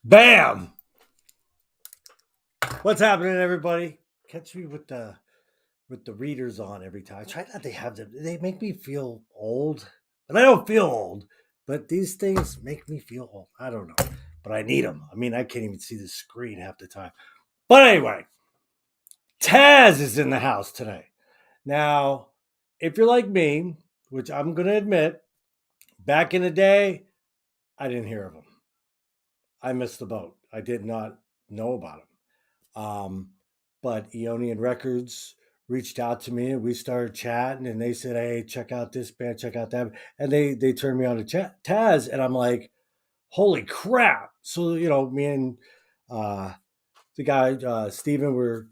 Bam! What's happening, everybody? Catch me with the readers on every time. I try not to have them. They make me feel old, and I don't feel old. But these things make me feel old. I don't know, but I need them. I mean, I can't even see the screen half the time. But anyway, Taz is in the house today. Now, if you're like me, which I'm going to admit, back in the day, I didn't hear of him. I missed the boat. I did not know about him. But Eonian Records reached out to me and we started chatting and they said, "Hey, check out this band, check out that." And they turned me on to Taz and I'm like, holy crap. So, me and uh, the guy, Steven, were,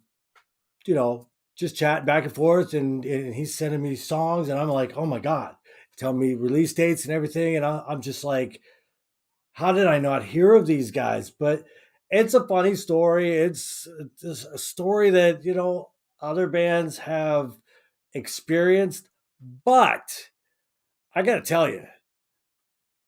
just chatting back and forth and he's sending me songs and I'm like, oh my God, telling me release dates and everything. And I'm just like, how did I not hear of these guys? But it's a funny story. It's a story that, other bands have experienced. But I got to tell you,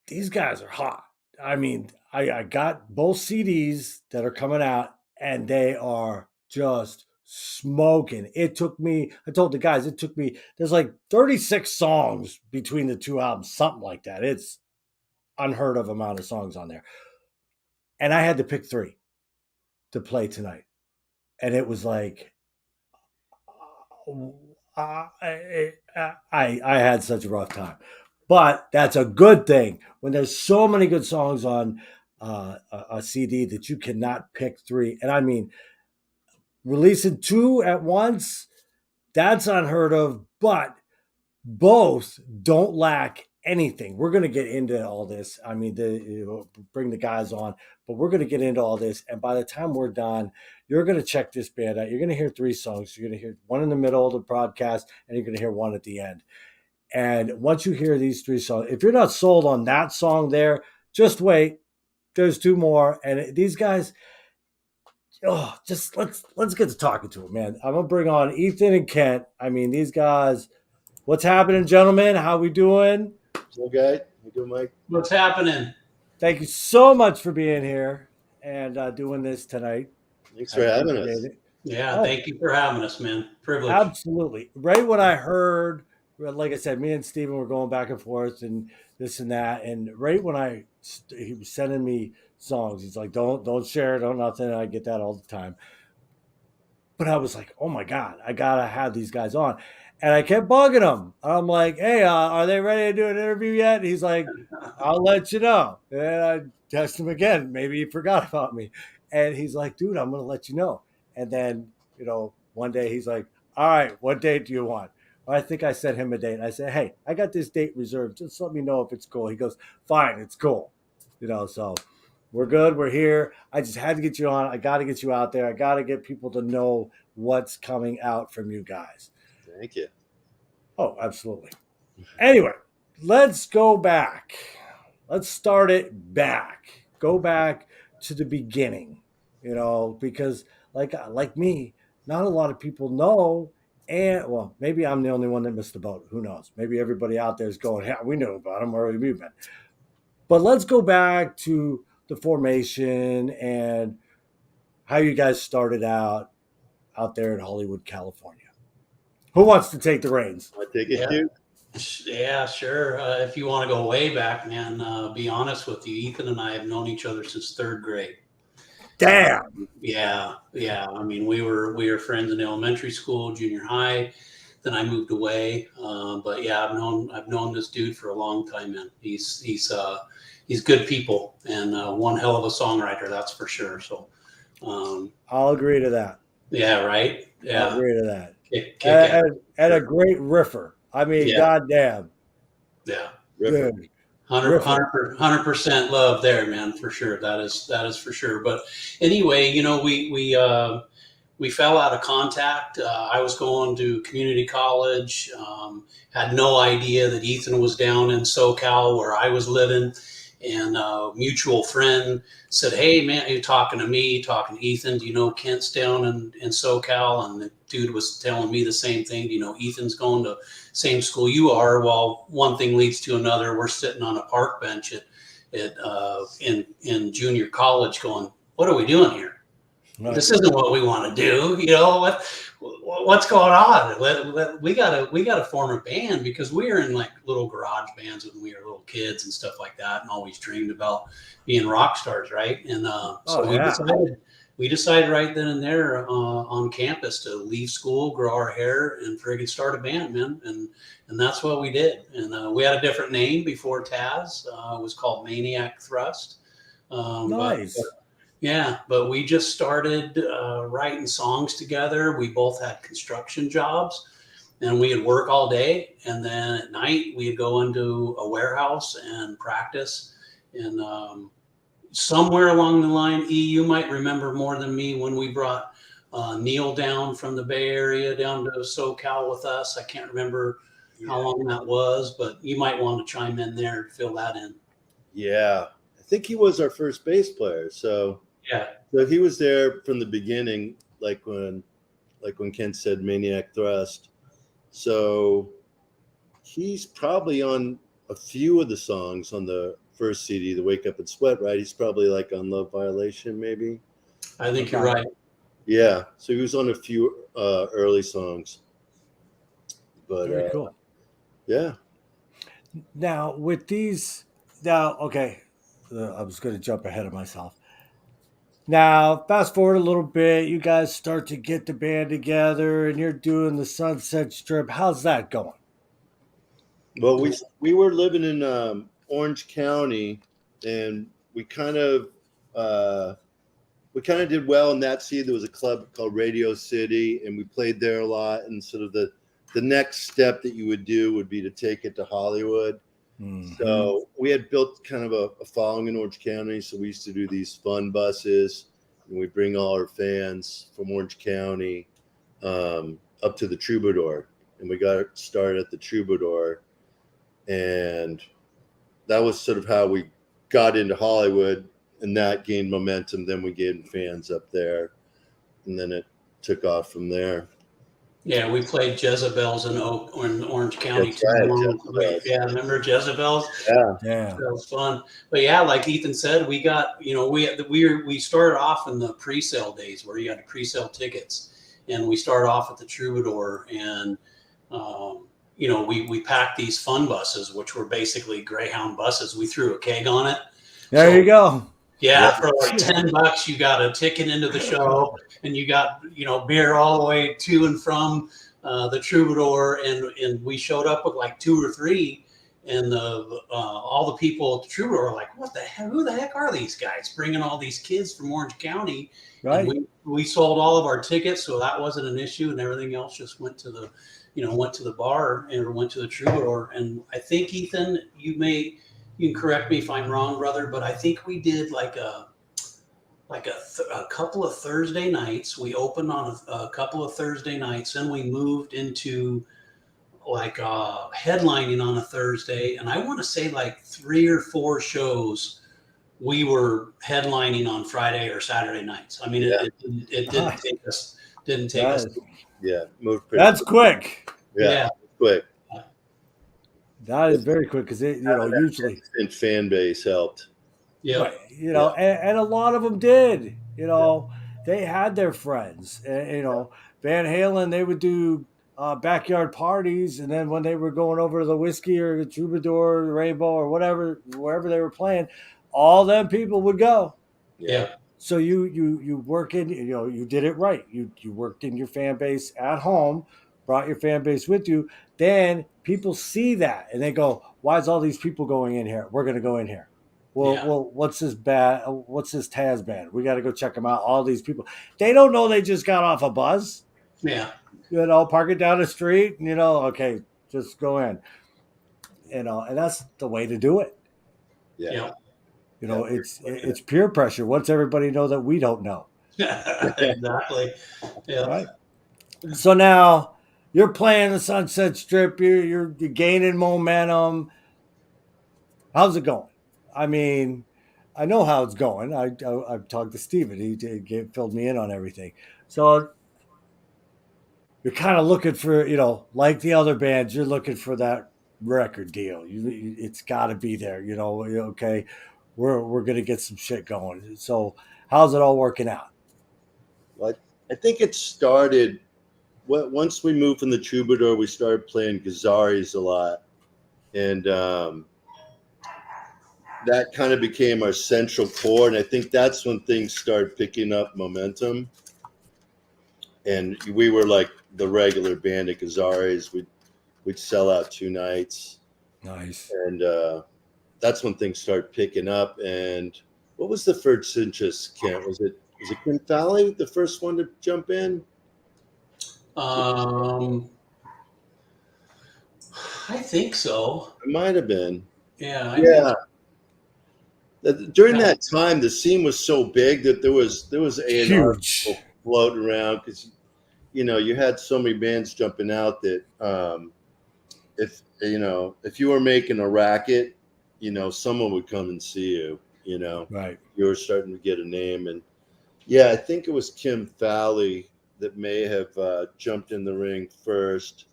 these guys are hot. I mean, I got both CDs that are coming out, and they are just smoking. It took me, I told the guys, there's like 36 songs between the two albums, something like that. It's unheard of amount of songs on there. And I had to pick three to play tonight. And it was like, I had such a rough time. But that's a good thing when there's so many good songs on a CD that you cannot pick three. And I mean, releasing two at once, that's unheard of. But both don't lack anything. We're going to get into all this. I mean, bring the guys on, but we're going to get into all this. And by the time we're done, you're going to check this band out. You're going to hear three songs. You're going to hear one in the middle of the broadcast, and you're going to hear one at the end. And once you hear these three songs, if you're not sold on that song there, just wait. There's two more, and these guys. Oh, just let's get to talking to them, man. I'm gonna bring on Ethan and Kent. I mean, these guys. What's happening, gentlemen? How we doing? Okay. You doing, Mike? What's happening? Thank you so much for being here and doing this tonight. Thanks I for having us. appreciate it. Yeah, Oh, thank you for having us, man. Privilege. absolutely. Right when I heard, well, like I said, me and Steven were going back and forth and this and that. And right when he was sending me songs, he's like, don't share, don't nothing. I get that all the time. But I was like, oh my God, I gotta have these guys on. And I kept bugging him. I'm like, hey, are they ready to do an interview yet? And he's like, I'll let you know. And I text him again. Maybe he forgot about me. And he's like, dude, I'm gonna let you know. And then, one day he's like, all right, what date do you want? Well, I think I sent him a date. I said, hey, I got this date reserved. Just let me know if it's cool. He goes, fine, it's cool. So we're good. We're here. I just had to get you on. I got to get you out there. I got to get people to know what's coming out from you guys. Thank you. Oh, absolutely. Anyway, let's go back. Let's start it back. Go back to the beginning, because like me, not a lot of people know. And well, maybe I'm the only one that missed the boat. Who knows? Maybe everybody out there is going, yeah, we know about them. Where have you been? But let's go back to the formation and how you guys started out there in Hollywood, California. Who wants to take the reins? I take it, Yeah. dude. Yeah, sure. If you want to go way back, man, be honest with you, Ethan and I have known each other since third grade. Damn. Yeah. I mean, we were friends in elementary school, junior high. Then I moved away. But yeah, I've known this dude for a long time, man. He's good people and one hell of a songwriter, that's for sure. So, I'll agree to that. yeah, right. Yeah, I'll agree to that. kick And a great riffer. I mean, Yeah. goddamn. Yeah. Ripper. Dude. 100% love there, man, for sure. That is for sure. But anyway, we fell out of contact. I was going to community college. Had no idea that Ethan was down in SoCal where I was living. And a mutual friend said, hey, man, you're talking to me, talking to Ethan. Do you know Kent's down in SoCal? And the dude was telling me the same thing. Do you know Ethan's going to same school you are? Well, one thing leads to another. We're sitting on a park bench at in junior college, going, "What are we doing here? Right. This isn't what we want to do. You know what's going on? We gotta form a band because we were in like little garage bands when we were little kids and stuff like that, and always dreamed about being rock stars, right? And so we decided right then and there on campus to leave school, grow our hair, and friggin' start a band, man. And that's what we did. And we had a different name before TAZ. It was called Maniac Thrust. Nice. But we just started writing songs together. We both had construction jobs, and we'd work all day, and then at night we'd go into a warehouse and practice. And somewhere along the line, you might remember more than me when we brought Neil down from the Bay Area down to SoCal with us. I can't remember how long that was, but you might want to chime in there to fill that in. Yeah, I think he was our first bass player. So he was there from the beginning, like when Ken said Maniac Thrust. So he's probably on a few of the songs on the first CD, the Wake Up and Sweat, right? He's probably like on Love Violation, maybe. I think you're right. Yeah, so he was on a few early songs. But very cool. Yeah. Now with these, okay, I was going to jump ahead of myself. Now, fast forward a little bit, you guys start to get the band together, and you're doing the Sunset Strip. How's that going? Well, we were living in Orange County, and we kind of did well in that city. There was a club called Radio City, and we played there a lot. And sort of the next step that you would do would be to take it to Hollywood. Mm-hmm. So we had built kind of a following in Orange County. So we used to do these fun buses, and we'd bring all our fans from Orange County up to the Troubadour. And we got started at the Troubadour. And that was sort of how we got into Hollywood, and that gained momentum. Then we gained fans up there, and then it took off from there. Yeah, we played Jezebels in Orange County too. Right, yeah, remember Jezebels? Yeah, that was fun. But yeah, like Ethan said, we got we started off in the pre-sale days where you had to pre-sale tickets, and we started off at the Troubadour, and we packed these fun buses, which were basically Greyhound buses. We threw a keg on it. There you go. Yeah, for like $10, you got a ticket into the show, and you got beer all the way to and from the Troubadour, and we showed up with like 2 or 3, and all the people at the Troubadour were like, "What the heck? Who the heck are these guys bringing all these kids from Orange County?" Right. And we sold all of our tickets, so that wasn't an issue, and everything else just went to the bar and went to the Troubadour. And I think, Ethan, you can correct me if I'm wrong, brother, but I think we did like a couple of Thursday nights. We opened on a couple of Thursday nights, and we moved into like headlining on a Thursday. And I want to say like 3 or 4 shows we were headlining on Friday or Saturday nights. I mean, it didn't take us. Yeah, moved pretty. That's quick. Yeah, quick. That is very quick because usually and fan base helped. Yeah, right, and a lot of them did. They had their friends. Van Halen, they would do backyard parties, and then when they were going over to the Whiskey or the Troubadour, or the Rainbow, or wherever they were playing, all them people would go. Yeah. So you work in, you did it right. You worked in your fan base at home, brought your fan base with you. Then people see that and they go, "Why is all these people going in here? We're going to go in here." Well, what's this TAZ band? We got to go check them out. All these people, they don't know they just got off a bus. Yeah. Park it down the street, and okay, just go in. And that's the way to do it. Yeah. It's peer pressure. What's everybody know that we don't know? Exactly. Yeah. Right. So now you're playing the Sunset Strip. You're gaining momentum. How's it going? I mean, I know how it's going. I've talked to Steven. He filled me in on everything. So you're kind of looking for, like the other bands, you're looking for that record deal. It's got to be there. Okay. we're gonna get some shit going. So how's it all working out? Well, I think it started once we moved from the Troubadour. We started playing Gazzari's a lot, and that kind of became our central core. And I think that's when things started picking up momentum. And we were like the regular band at Gazzari's. We'd sell out 2 nights, Nice. and that's when things started picking up. And what was the first interest, Kent? Was it Kim Fowley, the first one to jump in? Um, I think so. It might have been. Yeah, I think Yeah. During yeah. that time, the scene was so big that there was A&R Huge. people floating around because you had so many bands jumping out that if you were making a racket, someone would come and see you. Right. You were starting to get a name, and yeah, I think it was Kim Fowley that may have jumped in the ring first.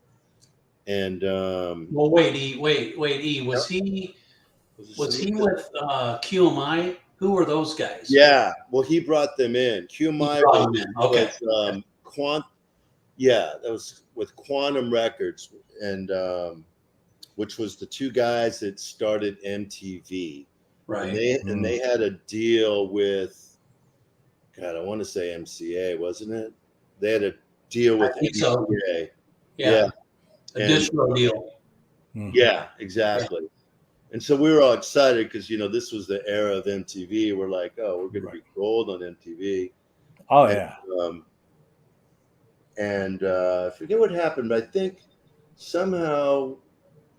And Well, wait, E. Was he with QMI? Who were those guys? yeah, well, he brought them in. He QMI brought them in. Okay. was yeah, that was with Quantum Records, and which was the two guys that started MTV. Right. And they had a deal with, God, I want to say MCA, wasn't it? They had a deal with I think so. MCA. Yeah. And- A distro deal. Yeah, exactly. And so we were all excited because this was the era of MTV. We're like, oh, we're going to be gold on MTV. Oh And, yeah. I forget what happened, but I think somehow,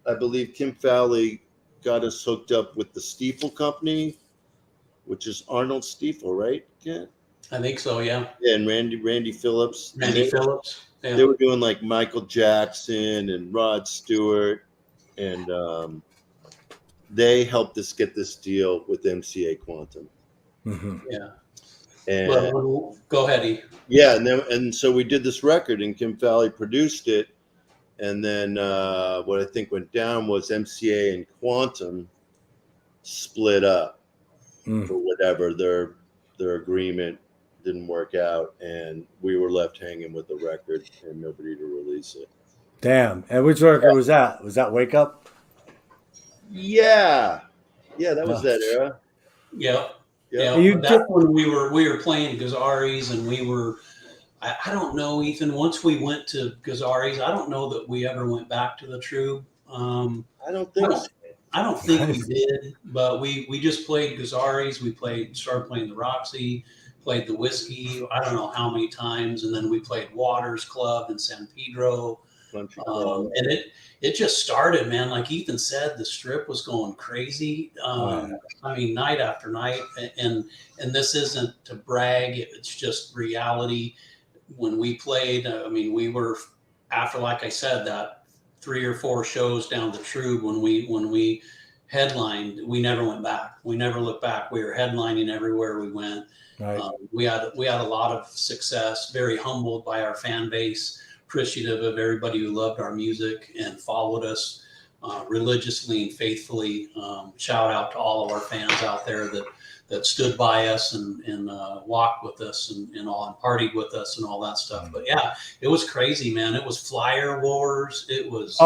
I believe Kim Fowley got us hooked up with the Stiefel Company, which is Arnold Stiefel, right? Yeah. I think so. Yeah. Yeah, and Randy Phillips. Randy Phillips. Yeah. They were doing like Michael Jackson and Rod Stewart, and they helped us get this deal with MCA Quantum. Mm-hmm. Yeah. And well, go ahead, E. Yeah, and so we did this record, and Kim Fowley produced it. And then what I think went down was MCA and Quantum split up for whatever their agreement didn't work out, and we were left hanging with the record and nobody to release it. Damn. And which record was that? Was that Wake Up? Yeah, that was that era. Yep. Yeah. That's when we were playing Gazzari's, and we were. I don't know, Ethan. Once we went to Gazzari's, I don't know that we ever went back to the Trube. I don't think so. I don't think we did, but we just played Gazzari's. We started playing the Roxy, played the Whiskey. I don't know how many times, and then we played Waters Club in San Pedro. And it just started, man. Like Ethan said, the strip was going crazy. I mean, night after night, and this isn't to brag. It's just reality. When we played, I mean, we were after, like I said, that 3 or 4 shows down the Trube. When we headlined, we never went back. We never looked back. We were headlining everywhere we went. Right. We had a lot of success. Very humbled by our fan base. Appreciative of everybody who loved our music and followed us religiously and faithfully. Shout out to all of our fans out there that stood by us and walked with us and all, and partied with us and all that stuff. But yeah, it was crazy, man. It was flyer wars. It was,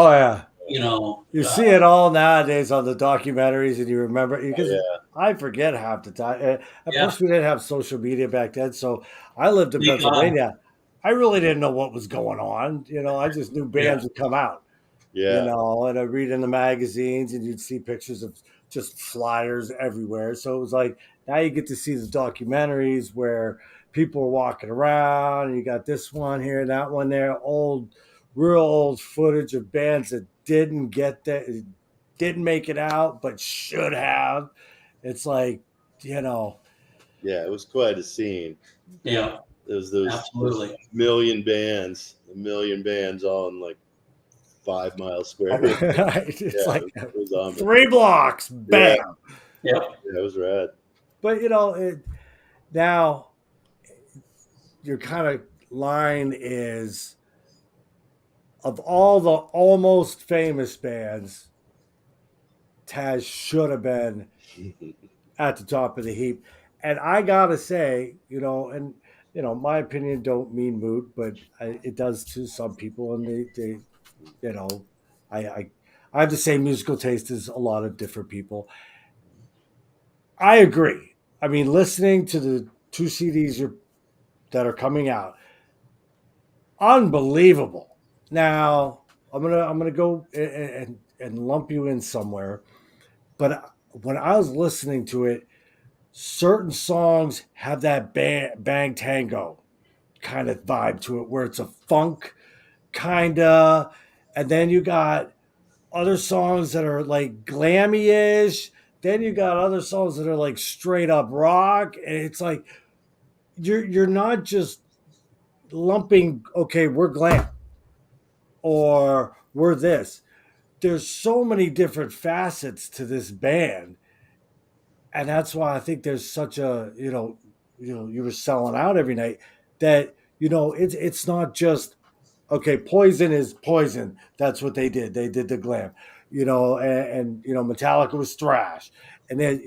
you see it all nowadays on the documentaries, and you remember, because I forget half the time. Of course, we didn't have social media back then, so I lived in Pennsylvania. I really didn't know what was going on. I just knew bands would come out. And I'd read in the magazines, and you'd see pictures of just flyers everywhere. So it was like, now you get to see the documentaries where people are walking around, and you got this one here, that one there, real old footage of bands that didn't make it out, but should have. It's like, Yeah, it was quite a scene. Yeah. There's those absolutely a million bands all in like 5 mile square. It's like it was on 3 blocks, bam. Yeah, it was rad. But now your kind of line is, of all the almost famous bands, TAZ should have been at the top of the heap. And I gotta say, and my opinion don't mean moot, but it does to some people, and they you know, I have the same musical taste as a lot of different people. I agree. I mean, listening to the two CDs that are coming out, unbelievable. Now I'm gonna go and lump you in somewhere, but when I was listening to it, certain songs have that bang tango kind of vibe to it, where it's a funk kinda, and then you got other songs that are like glammy-ish. Then you got other songs that are like straight up rock, and it's like you're not just lumping. Okay, we're glam or we're this. There's so many different facets to this band, and that's why I think there's such a you were selling out every night. That it's not just okay. Poison is Poison. That's what they did. They did the glam, and Metallica was thrash, and then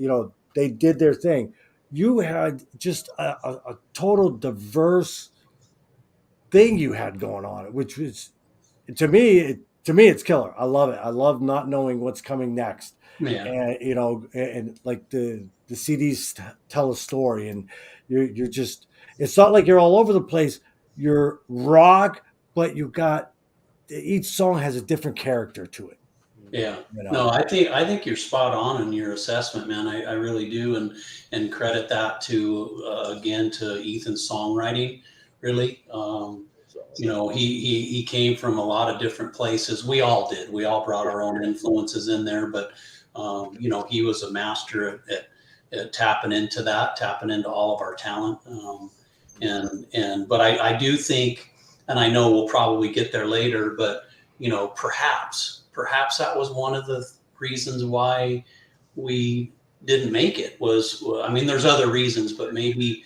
they did their thing. You had just a total diverse thing you had going on, which was to me it's killer. I love it. I love not knowing what's coming next, Yeah. and like the CDs tell a story, and you're just it's not like you're all over the place. You're rock, but you got each song has a different character to it. Yeah. You No, know, I think you're spot on in your assessment, man. I really do, and credit that to again to Ethan's songwriting. Really, he came from a lot of different places. We all did. We all brought our own influences in there, but he was a master at tapping into that, tapping into all of our talent. But I do think, and I know we'll probably get there later, but perhaps that was one of the reasons why we didn't make it. I mean, there's other reasons, but maybe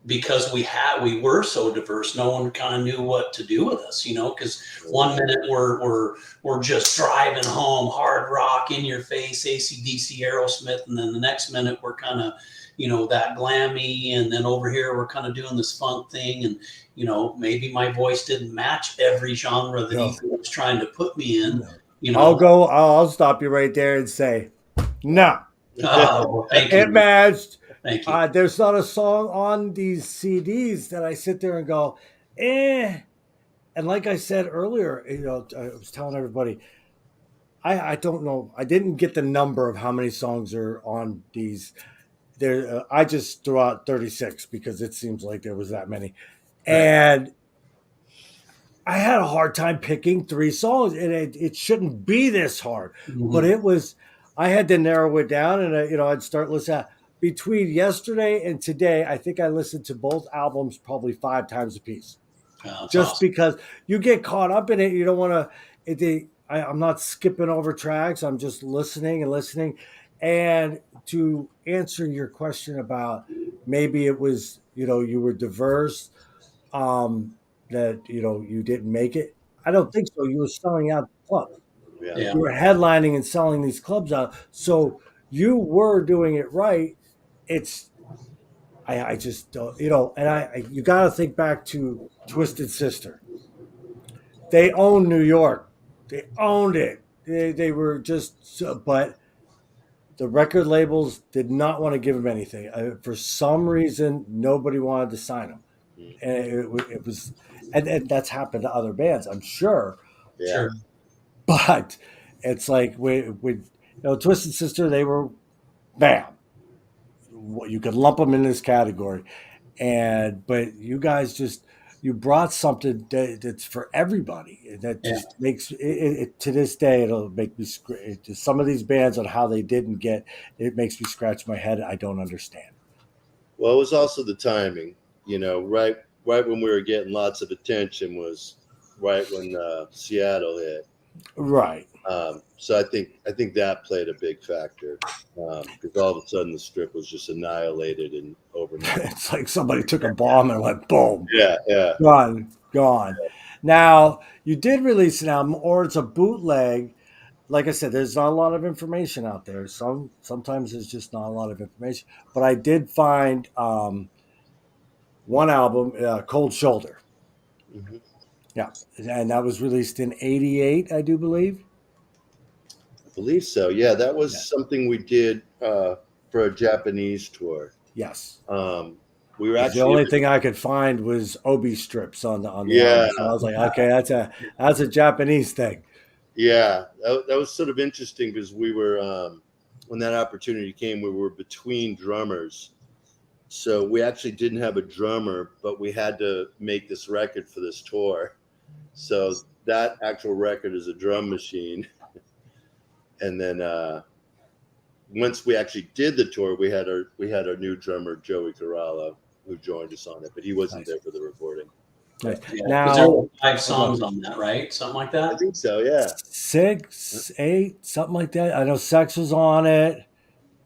because we were so diverse, no one kind of knew what to do with us, because one minute we're just driving home, hard rock, in your face, AC/DC, Aerosmith, and then the next minute we're kind of that glammy, and then over here we're kind of doing this funk thing, and maybe my voice didn't match every genre that Ethan was trying to put me in. I'll stop you right there and say no. Well, thank you. It matched. Thank you. There's not a song on these CDs that I sit there and go, eh. And like I said earlier, I was telling everybody, I don't know. I didn't get the number of how many songs are on these. I just threw out 36 because it seems like there was that many. Right. And I had a hard time picking 3 songs, and it shouldn't be this hard, but it was. I had to narrow it down, and I'd start listening. Between yesterday and today, I think I listened to both albums probably 5 times a piece, just awesome. because you get caught up in it. You don't want to. I'm not skipping over tracks. I'm just listening and listening. And to answer your question about maybe it was you were diverse. That you didn't make it. I don't think so. You were selling out the club. Yeah. You were headlining and selling these clubs out. So you were doing it right. It's I just don't, and you got to think back to Twisted Sister. They owned New York. They owned it. They were just, but the record labels did not want to give them anything. For some reason, nobody wanted to sign them, and it was, and that's happened to other bands, I'm sure. Yeah. Sure. But it's like with Twisted Sister, they were bam. You could lump them in this category, but you guys you brought something that's for everybody. That just makes it to this day. It'll make me some of these bands on how they didn't get. It makes me scratch my head. I don't understand. Well, it was also the timing. Right when we were getting lots of attention was right when Seattle hit. Right. So I think that played a big factor because all of a sudden the strip was just annihilated and overnight. It's like somebody took a bomb and went boom. Yeah. Gone. Now you did release an album, or it's a bootleg like I said, there's not a lot of information out there. Sometimes there's just not a lot of information. But I did find one album, Cold Shoulder. Mhm. Yeah, and that was released in '88, I do believe. I believe so. Yeah, that Yeah. was something we did for a Japanese tour. Yes. Um, we were The actually, only thing I could find was obi strips on the yeah, album, so I was like, okay, that's a Japanese thing. yeah, that was sort of interesting because we were when that opportunity came, we were between drummers, so we actually didn't have a drummer, but we had to make this record for this tour. So that actual record is a drum machine, and then once we actually did the tour, we had our new drummer Joey Corallo who joined us on it, but he wasn't Nice, there for the recording. nice. Yeah, because there were Now, 5 songs on that, right? Something like I that. think so. Yeah. 6, 8, something like that. I know Sex was on it.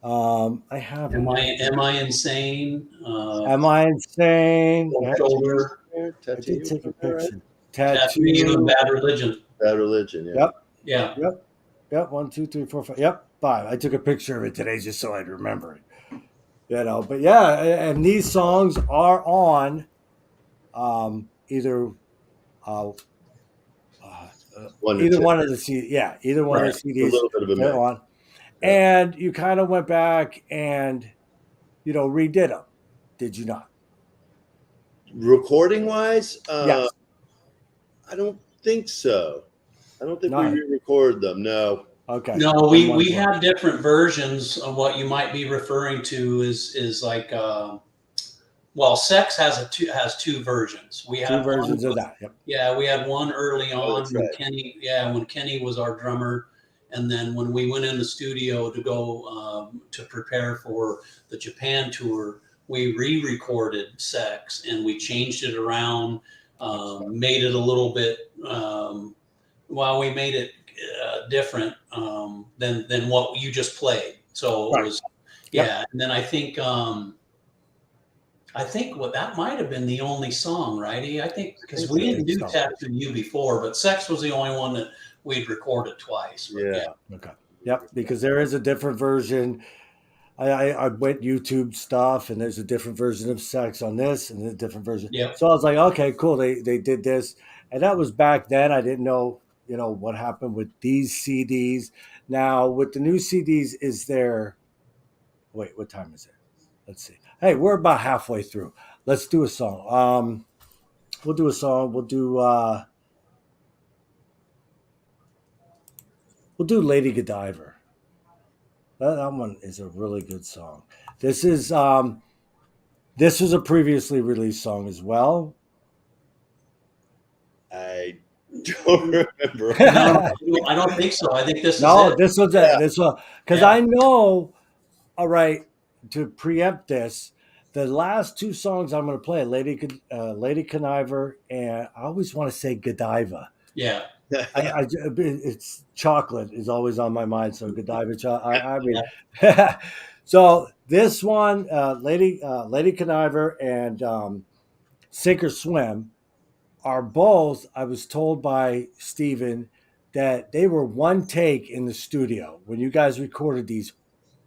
I have Am it. I insane? Am I insane? Cold Yeah, Shoulder, I did Tattoo, take a right? picture. Tattoo You, and Tattoo. Bad Religion. Bad Religion. Yeah. Yep, Yeah. yep, yep. 1, 2, 3, 4, 5. Yep, 5. I took a picture of it today just so I'd remember it. But yeah, and these songs are on either uh, uh, One to either ten. one of the either one Right. of the A CDs. little bit of a They're mix. on, Yeah. and you kind of went back and redid them. Did you not? Recording wise, Yes. I don't think so. I don't think we No. re-recorded them. No. Okay. No, I'm we wondering. have different versions of what you might be referring to is like well, Sex has 2 versions. We Two had one, versions of that. Yep. yeah, we had one early Oh, on that's when right. Kenny was our drummer, and then when we went in the studio to go to prepare for the Japan tour, we re-recorded Sex and we changed it around, made it a little bit. We made it different than what you just played. So it Right. was, Yep. yeah. And then I think what that might have been the only song, right? I think because we I didn't think do so. Tattoo You before, but Sex was the only one that we'd recorded twice. But Yeah. Okay. Yep. Because there is a different version. I went YouTube stuff, and there's a different version of Sex on this, and a different version. Yep. So I was like, okay, cool. They did this, and that was back then. I didn't know what happened with these CDs. Now with the new CDs, is there? Wait, what time is it? Let's see. Hey, we're about halfway through. Let's do a song. We'll do a song. We'll do Lady Godiva. That one is a really good song. This is this was a previously released song as well. I don't remember. No, I don't think so. I think this is No, it. this one because Yeah. I know. All right, to preempt this, the last 2 songs I'm going to play, Lady Conniver, and I always want to say Godiva. Yeah. It's chocolate is always on my mind. So Godiva, I mean, so this one, Lady Conniver and Sink or Swim are both. I was told by Steven that they were one take in the studio when you guys recorded these.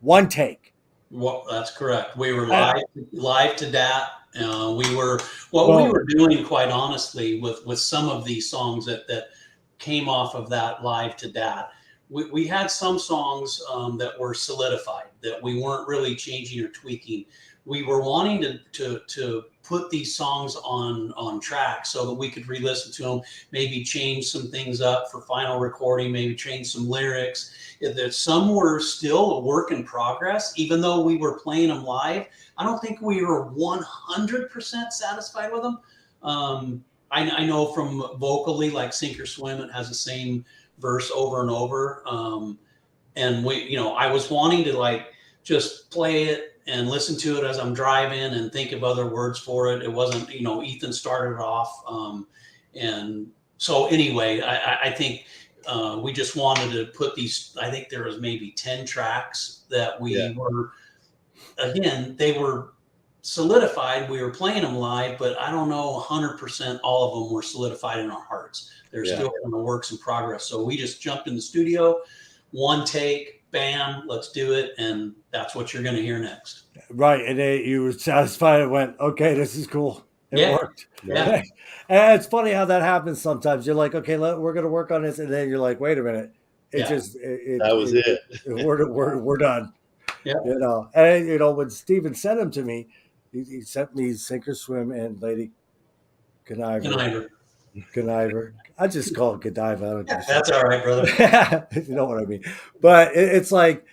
One take. Well, that's correct. We were Uh, live to that. We were what we Boom. were doing, quite honestly, with some of these songs that came off of that live to dat. We had some songs that were solidified that we weren't really changing or tweaking. We were wanting to put these songs on track so that we could re-listen to them, maybe change some things up for final recording, maybe change some lyrics. That some were still a work in progress, even though we were playing them live. I don't think we were 100% satisfied with them. I know from vocally, like Sink or Swim, it has the same verse over and over. And I was wanting to like just play it and listen to it as I'm driving and think of other words for it. It wasn't, Ethan started off. And so anyway, I think we just wanted to put these, I think there was maybe 10 tracks that we were, again, they were solidified. We were playing them live, but I don't know 100% all of them were solidified in our heart parts. They're Yeah. still kind of works in progress. So we just jumped in the studio, one take, bam, let's do it. And that's what you're going to hear next. Right. And you were satisfied and went, okay, this is cool. It Yeah. worked. Yeah. And it's funny how that happens sometimes. You're like, okay, we're going to work on this. And then you're like, wait a minute. Yeah. That was it. We're done. Yeah. You know, and you know, when Steven sent him to me, he sent me Sink or Swim and Lady Conniver. I just call it Godiva. I don't give a shit. That's all right, brother. You know what I mean? But it's like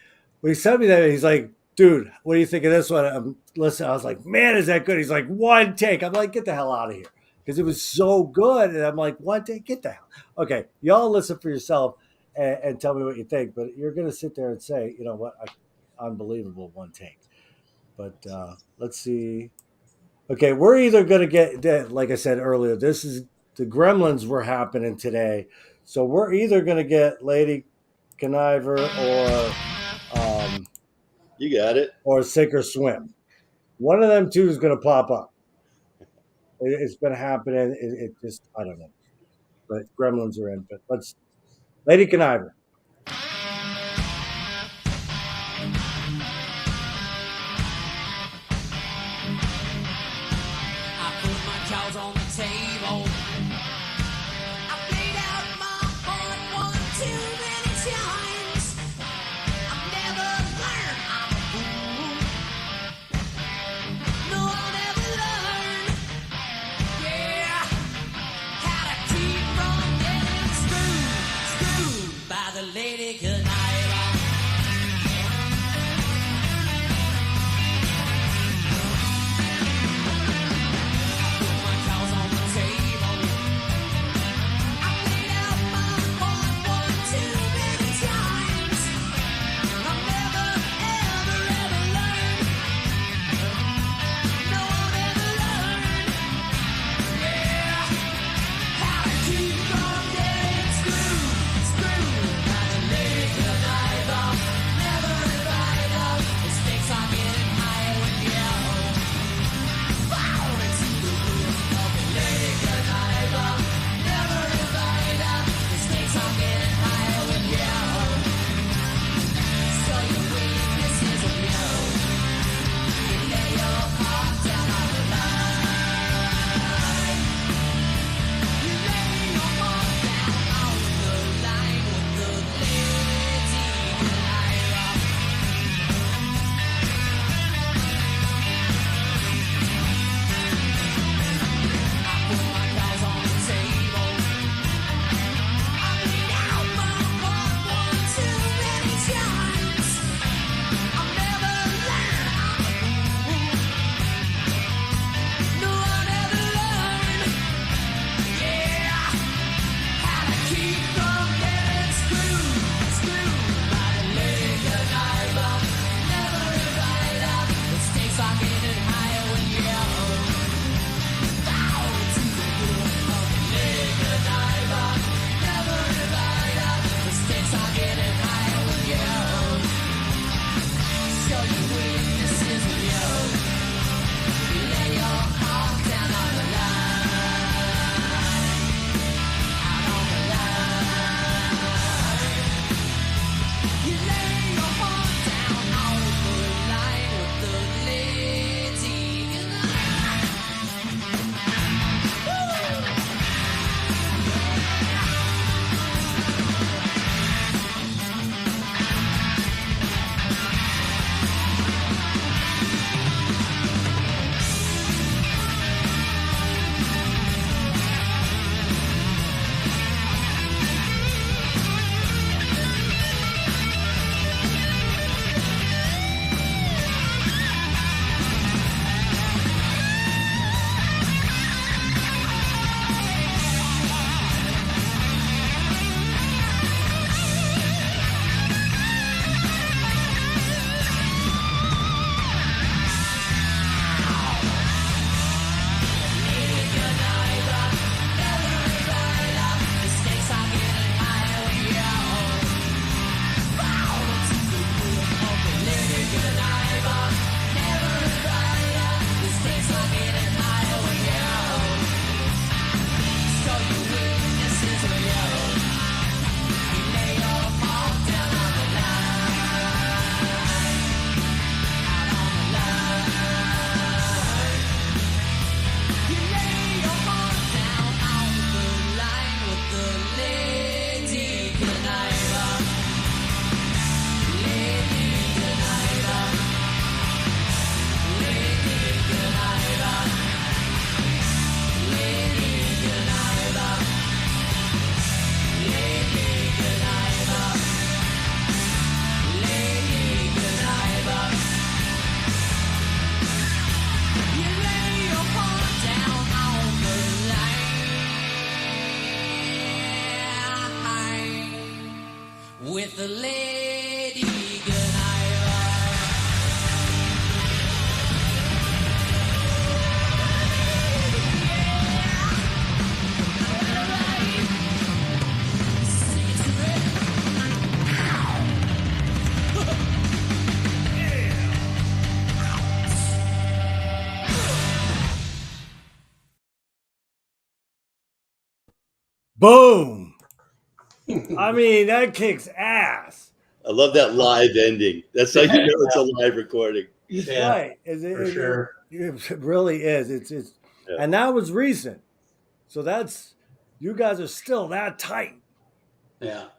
when he sent me that, he's like, dude, what do you think of this one? Listen, I was like, man, is that good? He's like, one take. I'm like, get the hell out of here. Because it was so good. And I'm like, one take, get the hell. Okay, y'all listen for yourself and tell me what you think. But you're going to sit there and say, you know what, unbelievable one take. But let's see. Okay, we're either going to get, like I said earlier, the Gremlins were happening today. So we're either going to get Lady Conniver or You got it. or Sink or Swim. One of them two is going to pop up. It's been happening. It just, I don't know. But Gremlins are in. But let's, Lady Conniver. I put my cards on the table. I played out my part one too many times. I've never learned I'm a fool. No, I'll never learn. Yeah, how to keep from getting screwed by the Lady Conniver. My cards on the table. with the lady. Good night. Boom. I mean, that kicks ass. I love that live ending. That's how you know it's a live recording. It's Yeah, right. for sure. It really is. It's Yeah. and that was recent. So that's you guys are still that tight. Yeah.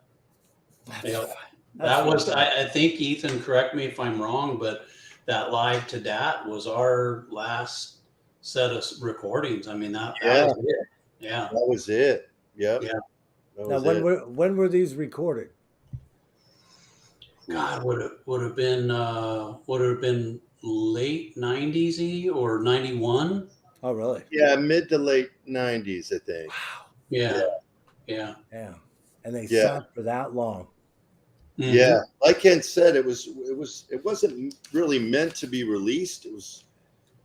That's, Yeah. that's That was, fantastic. I think, Ethan, correct me if I'm wrong, but that live to dat was our last set of recordings. I mean, that Yeah. was it. Yeah. That was it. Yep. Yeah. That Now was it. when were these recorded? God, would have been late 90s or 91. Oh really? Yeah, mid to late 90s, I think. Wow. Yeah. Yeah. Yeah. And they Yeah. sat for that long. Mhm. Yeah, like Ken said, it wasn't really meant to be released. It was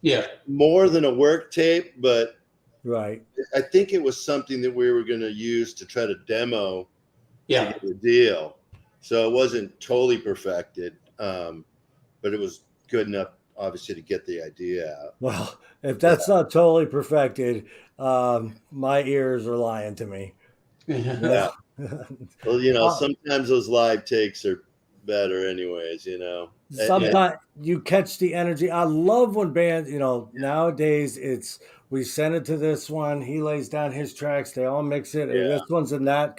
Yeah. more than a work tape, but Right. I think it was something that we were going to use to try to demo Yeah. to get the deal. So it wasn't totally perfected, but it was good enough, obviously, to get the idea out. Well, if that's not totally perfected, my ears are lying to me. Yeah. Well, sometimes those live takes are better, anyways. Sometimes you catch the energy. I love when bands, nowadays it's we send it to this one, he lays down his tracks, they all mix it. Yeah. This one's in that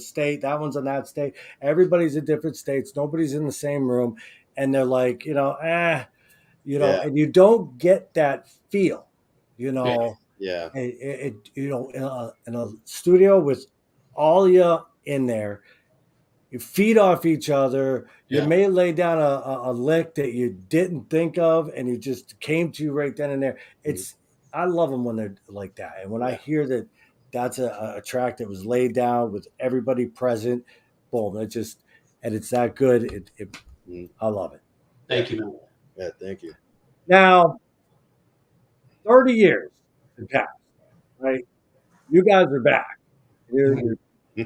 state, that one's in that state. Everybody's in different states, nobody's in the same room, and they're like, Yeah. and you don't get that feel, Yeah. in a studio with all you in there. You feed off each other. You Yeah. may lay down a lick that you didn't think of, and it just came to you right then and there. I love them when they're like that, and when I hear that that's a track that was laid down with everybody present, boom! And it's that good. I love it. Thank you, man. Yeah, thank you. Now, 30 years have passed, right? You guys are back. You're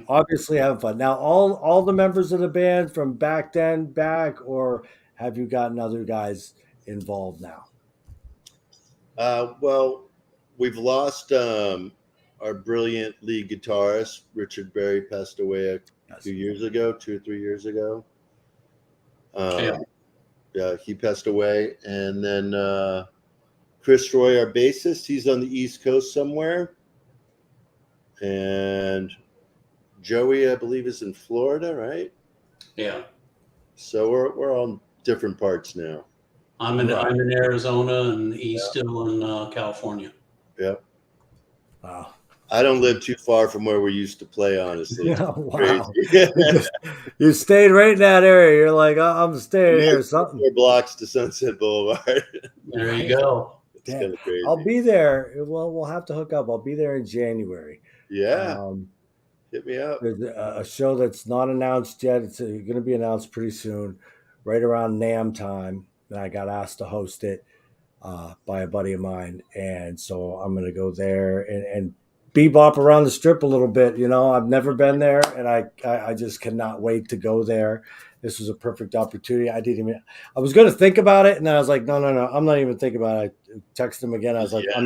obviously having fun. Now, all the members of the band from back then back, or have you gotten other guys involved now? Well, we've lost our brilliant lead guitarist, Richard Berry, passed away a few years ago, 2 or 3 years ago. Yeah, he passed away. And then Chris Roy, our bassist, he's on the East Coast somewhere. And Joey, I believe, is in Florida, right? Yeah. So we're on different parts now. I'm in Arizona, and he's still in California. Yep. Wow. I don't live too far from where we used to play, honestly. Wow. You stayed right in that area. You're like, I'm staying here. Something 4 blocks to Sunset Boulevard. There you go. It's kind of crazy. I'll be there. Well, we'll have to hook up. I'll be there in January. Yeah. Hit me up. There's a show that's not announced yet. It's going to be announced pretty soon, right around NAMM time. And I got asked to host it by a buddy of mine. And so I'm going to go there and bebop around the strip a little bit. I've never been there, and I just cannot wait to go there. This was a perfect opportunity. I was going to think about it, and then I was like, no, I'm not even thinking about it. I texted him again. I was like, Yes.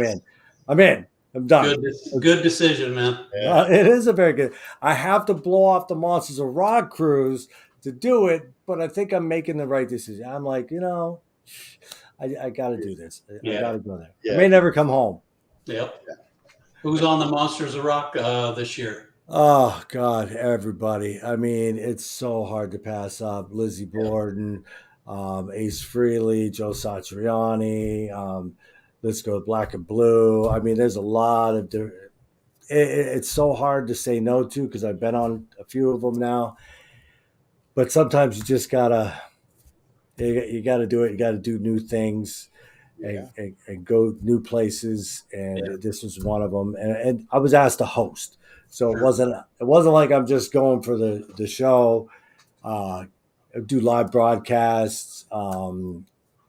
I'm in. I'm done. Good decision, man. Yeah. It is a very good. I have to blow off the Monsters of Rock cruise to do it, but I think I'm making the right decision. I'm like, I got to do this. I got to go there. Yeah. I may never come home. Yep. Who's on the Monsters of Rock this year? Oh God, everybody. I mean, it's so hard to pass up. Lizzie Borden, Ace Frehley, Joe Satriani. Let's go Black and Blue. I mean, there's a lot of different. It's so hard to say no to because I've been on a few of them now. But sometimes you just gotta do it. You gotta do new things and go new places. And this was one of them. And I was asked to host, so it wasn't like I'm just going for the show. do live broadcasts,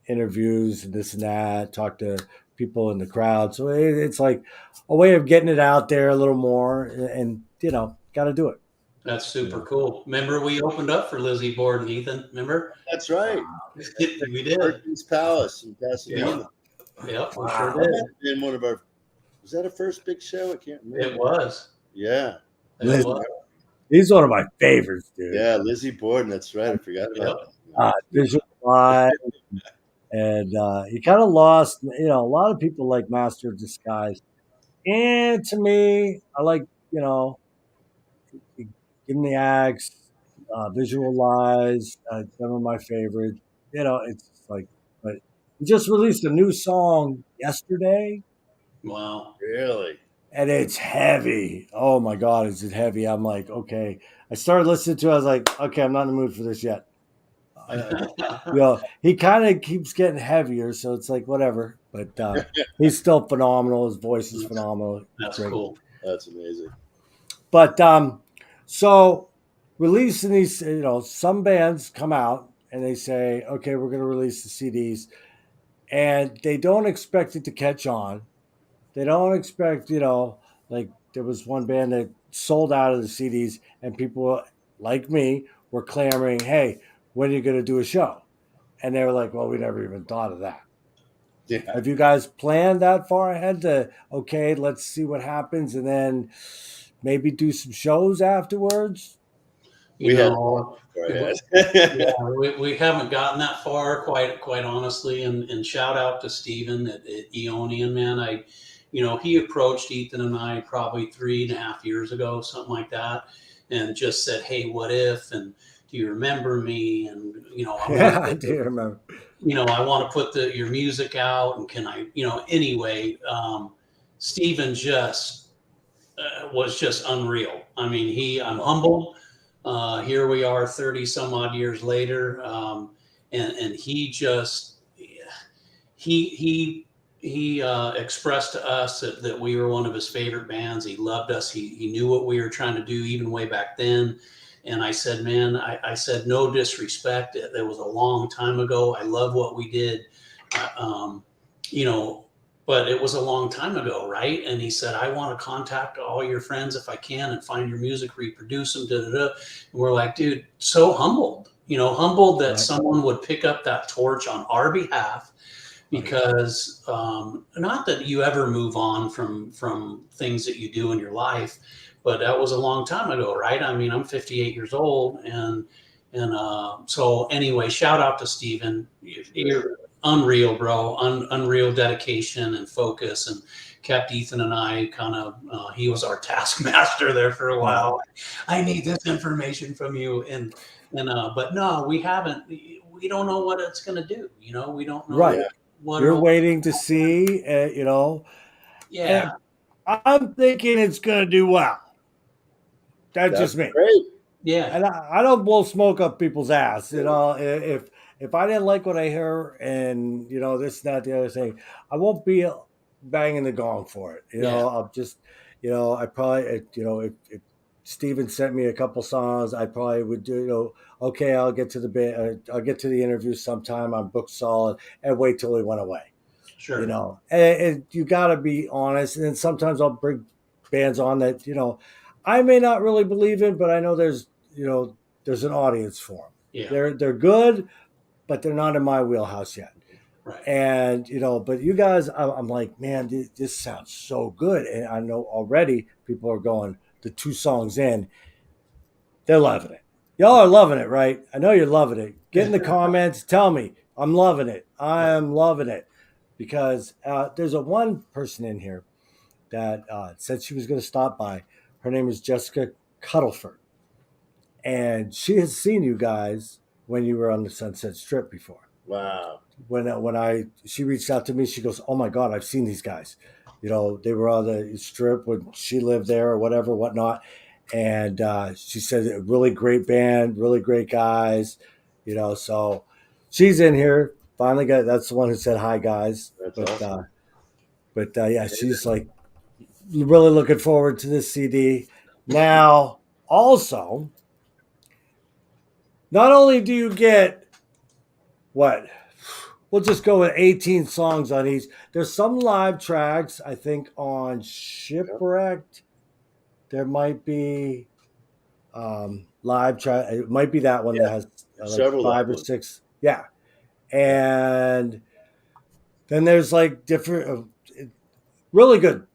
interviews, and this and that. Talk to people in the crowd. So it's like a way of getting it out there a little more, and got to do it. That's super Yeah. cool. Remember, we opened up for Lizzie Borden, Ethan. Remember? That's right. We did. Perkins Palace in Pasadena. Yep, we Wow. sure That did. might have been one of our. Was that a first big show? I can't remember. It was. Yeah. It was. He's one of my favorites, dude. Yeah, Lizzie Borden. That's right. I forgot about Visual Live, and he kind of lost. A lot of people like Master of Disguise, and to me, I like Give him the Axe, Visualize. Some of my favorites. It's like, but he just released a new song yesterday, Wow. that. Really? and it's heavy. Oh my god, is it heavy? I'm like, okay. I started listening to it. I was like, okay, I'm not in the mood for this yet. He kind of keeps getting heavier, so it's like whatever. But he's still phenomenal. His voice is phenomenal. That's Great. cool. That's amazing. But so releasing these, some bands come out and they say, okay, we're going to release the CDs, and they don't expect it to catch on. They don't expect, like there was one band that sold out of the CDs, and people like me were clamoring, hey, when are you going to do a show? And they were like, well, we never even thought of that. Yeah. Have you guys planned that far ahead to, okay, let's see what happens, and then maybe do some shows afterwards? You We had- know, Go ahead. yeah, we haven't gotten that far, quite honestly. And shout out to Steven at Eonian, man. He approached Ethan and I probably 3.5 years ago, something like that, and just said, "Hey, what if?" And do you remember me? And I do remember. I want to put your music out, and can I? Anyway, Steven just was just unreal. I mean, I'm humbled. Here we are 30 some odd years later. And he just, he expressed to us that we were one of his favorite bands. He loved us. He knew what we were trying to do even way back then. And I said, man, I said, no disrespect. It was a long time ago. I love what we did. But it was a long time ago, right? And he said, I want to contact all your friends if I can and find your music, reproduce them, And we're like, dude, so humbled, humbled that Right. someone would pick up that torch on our behalf, because not that you ever move on from things that you do in your life, but that was a long time ago, right? I mean, I'm 58 years old, and so anyway, shout out to Steven. You're unreal, bro. Unreal dedication and focus, and kept Ethan and I kind of. He was our taskmaster there for a while. I need this information from you, but no, we haven't. We don't know what it's going to do. We don't know. Right. What You're waiting to see, Yeah. And I'm thinking it's going to do well. That's just me. Great. Yeah. And I don't blow smoke up people's ass. If I didn't like what I hear, and this, that, the other thing, I won't be banging the gong for it. I'll just, I probably, if Steven sent me a couple songs, I probably would do, okay, I'll get to I'll get to the interview sometime. I'm booked solid, and wait till he went away. Sure. And you got to be honest. And then sometimes I'll bring bands on that, I may not really believe in, but I know there's an audience for them. Yeah. They're good, but they're not in my wheelhouse yet. Right. And but you guys, I'm like, man, this sounds so good, and I know already people are going the 2 songs in, they're loving it. Y'all are loving it, right? I know you're loving it. Get in the comments, tell me I'm loving it. I am loving it, because there's one person in here that said she was going to stop by. Her name is Jessica Cuddleford, and she has seen you guys when you were on the Sunset Strip before. Wow. She reached out to me, she goes, "Oh my God, I've seen these guys. They were on the Strip when she lived there or whatever, whatnot." And she said, a really great band, really great guys. So she's in here. Finally that's the one who said hi, guys. That's But awesome. yeah, she's like really looking forward to this CD. Now, also, not only do you get what, we'll just go with 18 songs on each. There's some live tracks, I think, on Shipwrecked. There might be live track. It might be that one Yeah, that has like several live 5 or ones. 6. Yeah. And then there's like different, really good.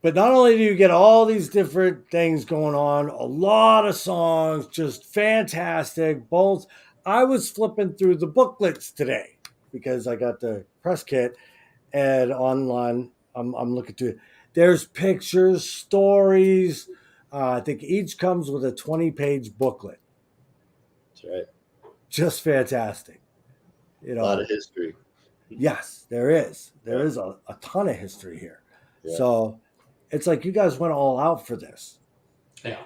But not only do you get all these different things going on, a lot of songs, just fantastic. Both. I was flipping through the booklets today because I got the press kit and online. I'm looking through. There's pictures, stories. I think each comes with a 20-page booklet. That's right. Just fantastic. A lot of history. Yes, there is. There Yeah. is a ton of history here. Yeah. So it's like you guys went all out for this. Yeah.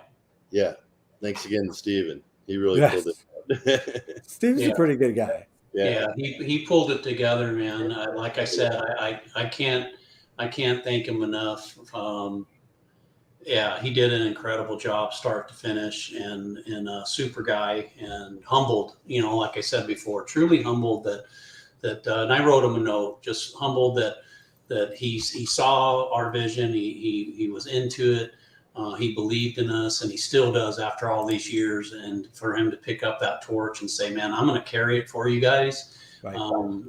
Yeah. Thanks again to Steven. He really Yes. pulled it out. Steve's Yeah. a pretty good guy. Yeah, he pulled it together, man. Like I said, I can't thank him enough. Yeah, he did an incredible job, start to finish, and a super guy, and humbled. You know, like I said before, truly humbled that. And I wrote him a note, just humbled that he saw our vision. He was into it. He believed in us, and he still does after all these years. And for him to pick up that torch and say, "Man, I'm going to carry it for you guys," Right.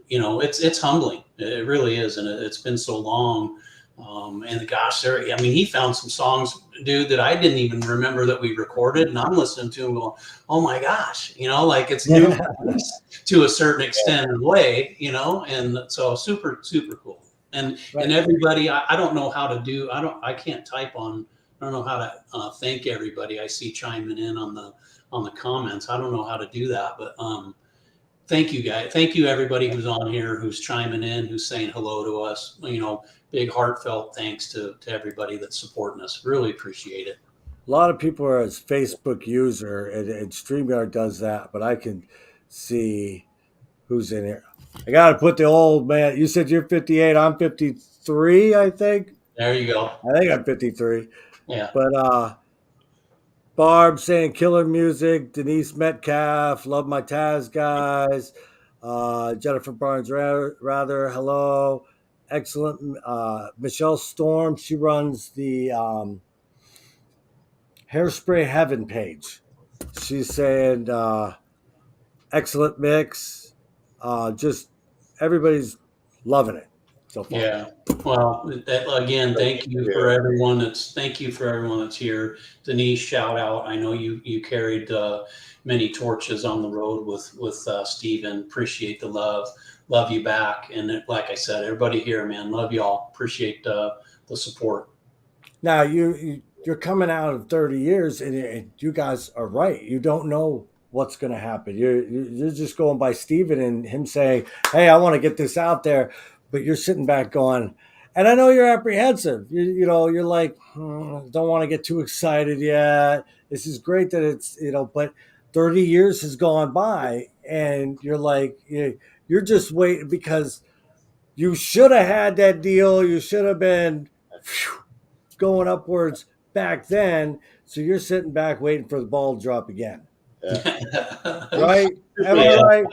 you know, it's humbling. It really is, and it's been so long. And gosh, I mean, he found some songs, dude, that I didn't even remember that we recorded, and I'm listening to him going, "Oh my gosh," you know, like it's new to a certain extent and way, you know, and so super cool. And Right. and everybody, I don't know how to do. I can't type on. I don't know how to thank everybody I see chiming in on the comments. I don't know how to do that, but thank you guys. Thank you everybody who's on here, who's chiming in, who's saying hello to us. You know, big heartfelt thanks to everybody that's supporting us. Really appreciate it. A lot of people are as Facebook user, and StreamYard does that, but I can see who's in here. I got to put the old man. You said you're 58. I'm 53, I think. There you go. I think I'm 53. Yeah. But Barb saying killer music. Denise Metcalf, love my TAZ guys. Jennifer Barnes rather, hello. Excellent. Michelle Storm, she runs the Hairspray Heaven page. She's saying excellent mix. Just everybody's loving it so far. Yeah. Well, again, thank you for everyone that's here. Denise, shout out. I know you carried many torches on the road with Steven. Appreciate the love. Love you back. And like I said, everybody here, man, love y'all. Appreciate the support. Now you're coming out of 30 years, and you guys are right. You don't know what's going to happen. You're just going by Steven and him saying, "Hey, I want to get this out there," but you're sitting back going, and I know you're apprehensive. You know, you're like, don't want to get too excited yet. This is great that it's, but 30 years has gone by, and you're like, you're just waiting because you should have had that deal. You should have been going upwards back then. So you're sitting back waiting for the ball to drop again. Right? Am I right?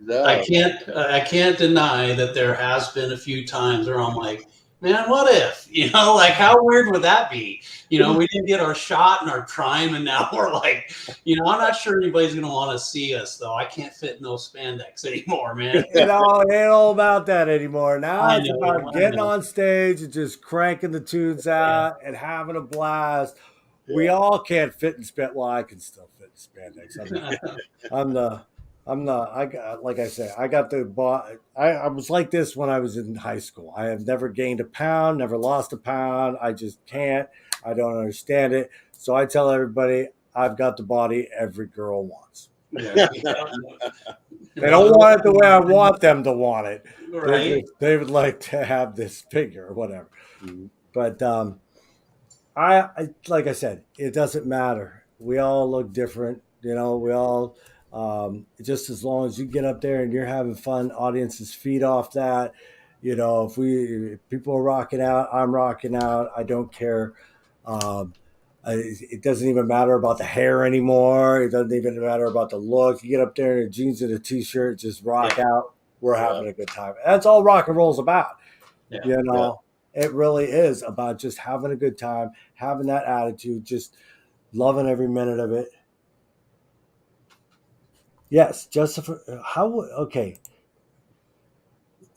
I can't deny that there has been a few times where I'm like, man, what if? You know, like how weird would that be? You know, we didn't get our shot and our prime, and now we're like, you know, I'm not sure anybody's gonna want to see us though. I can't fit in those spandex anymore, man. It ain't all about that anymore. Now it's about getting on stage and just cranking the tunes out and having a blast. Yeah. We all can't fit in spandex. Well, I can still fit in spandex. I got, like I said, I got the, I was like this when I was in high school. I have never gained a pound, never lost a pound. I just can't. I don't understand it. So I tell everybody, I've got the body every girl wants. Yeah. They don't want it the way I want them to want it. Right. They would like to have this figure or whatever. Mm-hmm. But I like I said, it doesn't matter. We all look different. You know, we all just as long as you get up there and you're having fun, audiences feed off that. You know, if people are rocking out, I'm rocking out. I don't care. It doesn't even matter about the hair anymore. It doesn't even matter about the look. You get up there in jeans and a t-shirt, just rock out. We're having a good time. That's all rock and roll's about. Yeah. You know, it really is about just having a good time, having that attitude, just loving every minute of it. Yes, Jessica. How? Okay,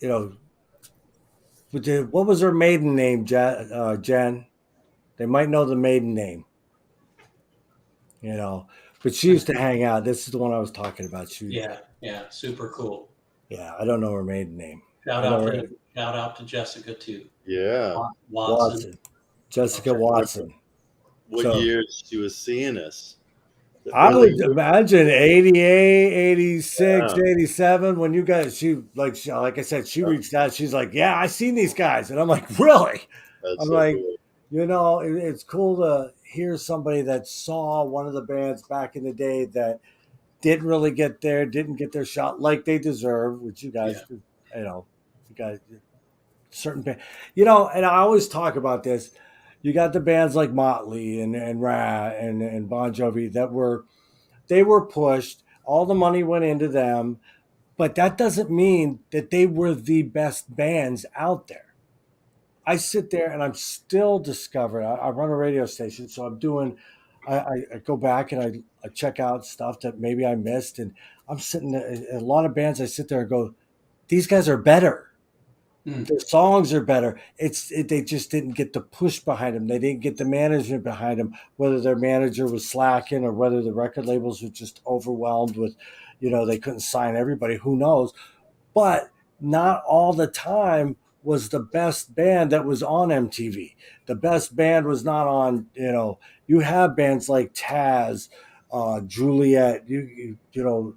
you know, what was her maiden name, Jen? They might know the maiden name. You know, but she used to hang out. This is the one I was talking about. Yeah, super cool. Yeah, I don't know her maiden name. Shout I know out to Jessica too. Yeah. Watson. Jessica Okay. Watson. What So years she was seeing us? The I early would imagine 88, 86, Yeah. 87. When you guys, like I said, she reached out. She's like, yeah, I seen these guys. And I'm like, really? That's I'm so like, cool. you know, it's cool to hear somebody that saw one of the bands back in the day that didn't really get there, didn't get their shot like they deserve, which you guys, you know, you guys, certain band, you know, and I always talk about this. You got the bands like Motley and Rat and Bon Jovi that they were pushed. All the money went into them, but that doesn't mean that they were the best bands out there. I sit there and I'm still discovering. I run a radio station, so I'm doing. I go back and I check out stuff that maybe I missed, and I'm sitting there. A lot of bands I sit there and go, these guys are better. Their songs are better. They just didn't get the push behind them. They didn't get the management behind them. Whether their manager was slacking or whether the record labels were just overwhelmed with, you know, they couldn't sign everybody. Who knows? But not all the time was the best band that was on MTV. The best band was not on, you know, you have bands like TAZ, Juliet, you know,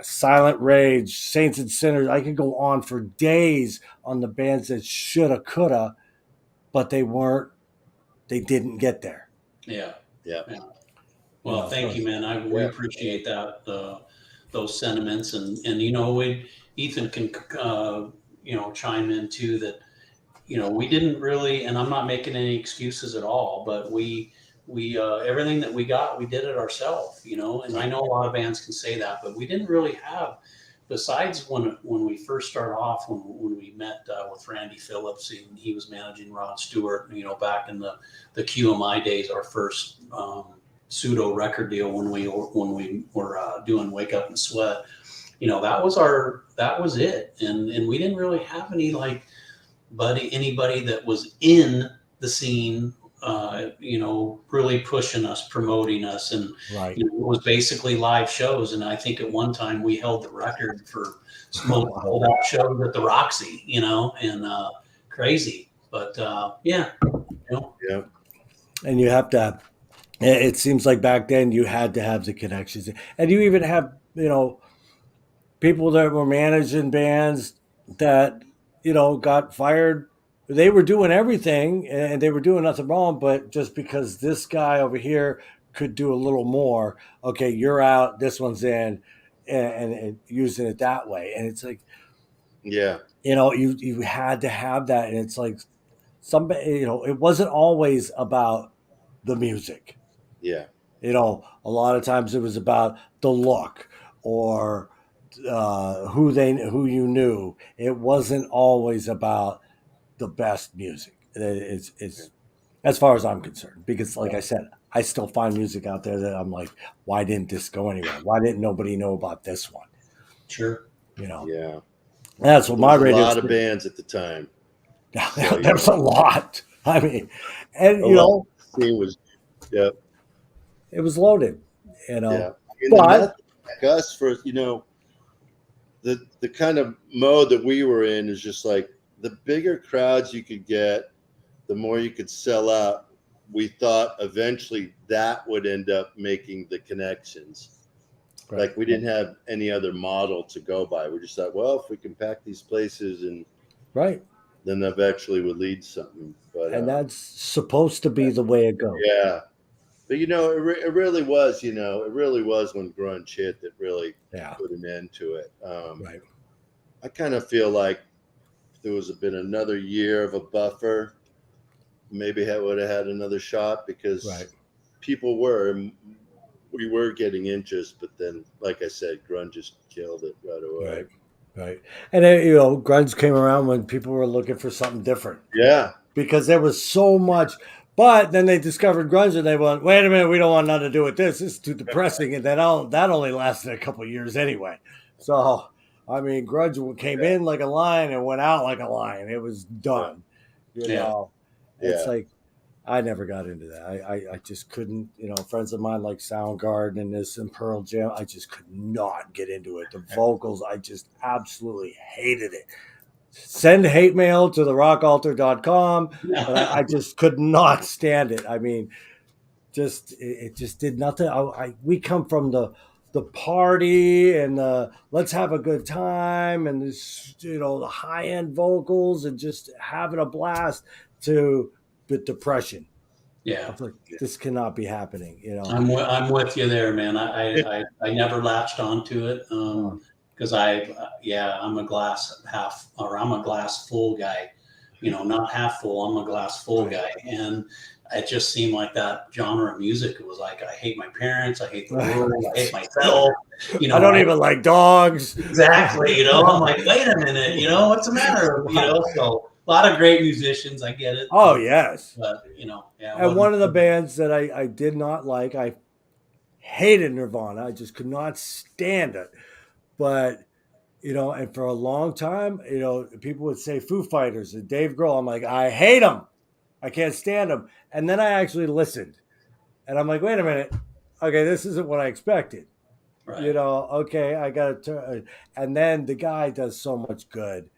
Silent Rage, Saints and Sinners. I could go on for days on the bands that shoulda, coulda, but they didn't get there. Yeah. Yeah. Well, You know, thank you, man. We appreciate that, those sentiments, and you know, Ethan can you know, chime in too that, you know, we didn't really, and I'm not making any excuses at all, but we everything that we got, we did it ourselves, you know. And I know a lot of bands can say that, but we didn't really have, besides when we first started off, when we met with Randy Phillips, and he was managing Rod Stewart, you know, back in the QMI days, our first pseudo record deal when we were doing Wake Up and Sweat, you know, that was it, and we didn't really have any like anybody that was in the scene, you know, really pushing us, promoting us, and right. you know, it was basically live shows. And I think at one time we held the record for most sold out shows at the Roxy, you know, and crazy, but yeah, you know. Yeah. And you have to. It seems like back then you had to have the connections, and you even have, you know, people that were managing bands that, you know, got fired. They were doing everything and they were doing nothing wrong, but just because this guy over here could do a little more, okay, you're out, this one's in, and using it that way. And it's like, Yeah. you know, you had to have that, and it's like somebody, you know, it wasn't always about the music. Yeah. You know, a lot of times it was about the look or who you knew. It wasn't always about the best music. It's as far as I'm concerned, because like I said, I still find music out there that I'm like, why didn't this go anywhere? Why didn't nobody know about this one? Sure. You know, Yeah. that's what There my was a radio. lot of bands at the time. So, you There's know, a lot. I mean, and a you lot know, of the scene was, yeah. it was loaded. You Yeah. know, And but that's like us for, you know, the kind of mode that we were in is just like the bigger crowds you could get, the more you could sell out. We thought eventually that would end up making the connections. right. Like we didn't have any other model to go by. We just thought, well, if we can pack these places, and Right. then eventually would lead something. But And that's supposed to be the way it goes. yeah, but you know, it really was. You know, it really was when grunge hit that really Yeah. put an end to it. Right. I kind of feel like if there was been another year of a buffer, maybe I would have had another shot because Right. people were, and we were getting interest, but then, like I said, grunge just killed it right away. Right. Right. And then, you know, grunge came around when people were looking for something different Yeah, because there was so much. But then they discovered grunge and they went, wait a minute, we don't want nothing to do with this. This is too depressing. And then that only lasted a couple of years anyway. So, I mean, grunge came in like a lion and went out like a lion. It was done. You Yeah. know, it's Yeah. like, I never got into that. I just couldn't, you know, friends of mine like Soundgarden and this and Pearl Jam. I just could not get into it. The vocals, I just absolutely hated it. Send hate mail to therockaltar.com, but I just could not stand it. I mean, it just did nothing. We come from the party and let's have a good time and this, you know, the high end vocals and just having a blast to the depression. I Yeah. was like, this cannot be happening, you know. I'm with you there, man. I never latched onto it because I'm a glass half, or I'm a glass full guy. You know, not half full. I'm a glass full Right. guy, and it just seemed like that genre of music. It was like I hate my parents, I hate the world, I hate myself. You know, I don't even like dogs. exactly. You know, I'm like, wait a minute. You know, what's the matter? You know, so a lot of great musicians. I get it. Oh yes. But you know, yeah. And one of the bands that I did not like, I hated Nirvana. I just could not stand it. But, you know, and for a long time, you know, people would say Foo Fighters and Dave Grohl. I'm like, I hate them. I can't stand them. And then I actually listened. And I'm like, wait a minute. Okay, this isn't what I expected. Right. You know, okay, I got to turn. And then the guy does so much good.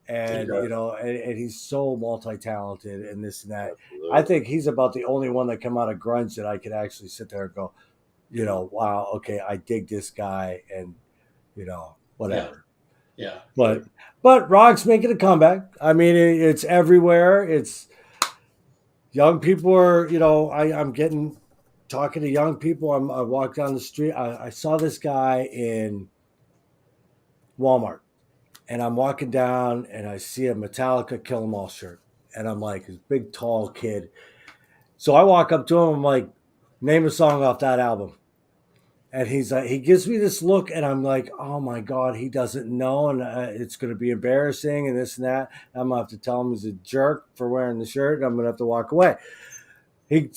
And, does. you know, and he's so multi-talented and this and that. absolutely. I think he's about the only one that come out of grunge that I could actually sit there and go, you know, wow, okay, I dig this guy and, you know, whatever. Yeah. But rock's making a comeback. I mean, it's everywhere. It's young people are, you know, I'm getting talking to young people. I walk down the street. I saw this guy in Walmart, and I'm walking down, and I see a Metallica Kill 'Em All shirt, and I'm like, this big tall kid. So I walk up to him. I'm like, name a song off that album. And he's like, he gives me this look, and I'm like, oh my God, he doesn't know, and it's going to be embarrassing, and this and that. I'm going to have to tell him he's a jerk for wearing the shirt, and I'm going to have to walk away. He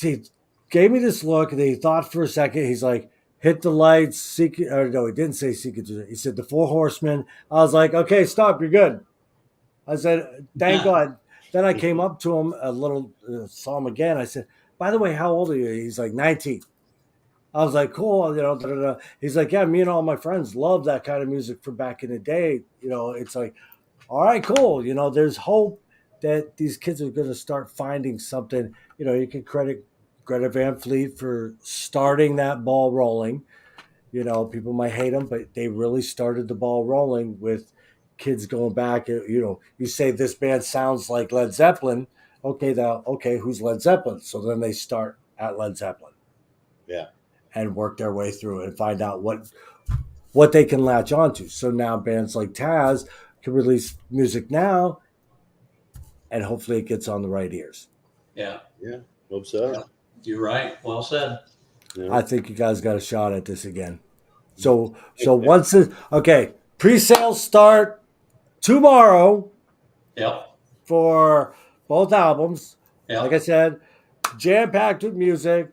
gave me this look, and he thought for a second. He's like, hit the lights, seek, or no, he didn't say seek it. He said the Four Horsemen. I was like, okay, stop, you're good. I said, thank God. Then I came up to him a little, saw him again. I said, by the way, how old are you? He's like 19. I was like, cool, you know. Da, da, da. He's like, yeah, me and all my friends love that kind of music from back in the day. You know, it's like, all right, cool. You know, there's hope that these kids are going to start finding something. You know, you can credit Greta Van Fleet for starting that ball rolling. You know, people might hate them, but they really started the ball rolling with kids going back. You know, you say this band sounds like Led Zeppelin. Okay, who's Led Zeppelin? So then they start at Led Zeppelin. Yeah. And work their way through it and find out what they can latch onto. So now bands like TAZ can release music now, and hopefully it gets on the right ears. Yeah. Yeah. Hope so. Yeah. You're right. Well said. Yeah. I think you guys got a shot at this again. So once pre-sales start tomorrow. Yep. For both albums. Yep. Like I said, jam-packed with music.